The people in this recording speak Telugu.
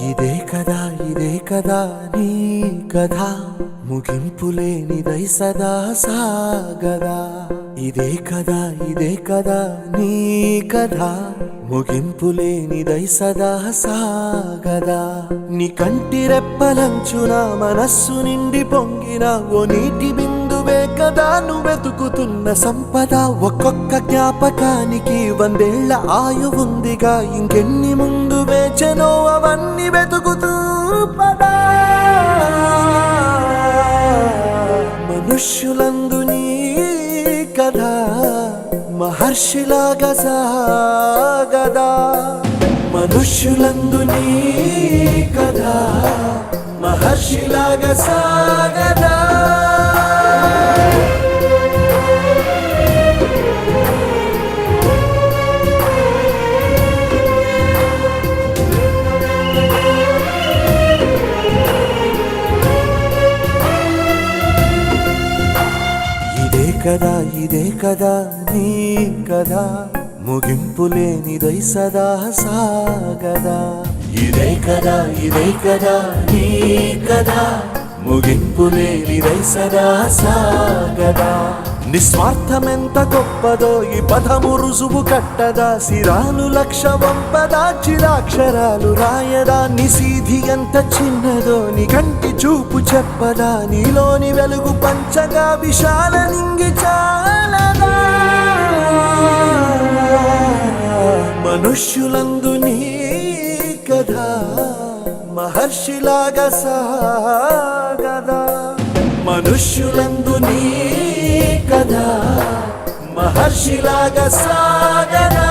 ఇదే కదా నీ కథ ముగింపులేనిదై సదా సాగదా. ఇదే కదా నీ కథ ముగింపులేనిదై సదా సాగదా. నీ కంటి రెప్పలంచున మనస్సు నిండి పొంగిన ఓ నీటి బిందువే కదా నువ్వెతుకుతున్న సంపద. ఒక్కొక్క జ్ఞాపకానికి 100 ఏళ్ల ఆయువుందిగా, ఇంకెన్ని ముందు వేచెనో అవన్నీ వెతుకుతూ పదా. మనుష్యులందు నీ కథ మహర్షిలాగా సాగదా. మనుష్యులందు నీ కథ మహర్షిలాగా సాగదా. ఇదే కదా నీ కథ ముగింపులేనిదై సదా సాగదా. ఇదే కదా నీ కథ ముగింపులేనిదై సదా సాగదా. నిస్వార్థమెంత గొప్పదో ఈ పదము రుజువు కట్టదా. సిరాలు లక్ష వంపదా, చిరాక్షరాలు రాయదా. నిశీధి ఎంత చిన్నదో నీ కంటి చూపు చెప్పదా. నీలోని వెలుగు పంచగా విశాల నింగి చాలదా. మనుష్యులందు నీ కథ మహర్షిలాగా సాగదా. మనుష్యులందు నీ కథ మహర్షిలాగా సాగదా.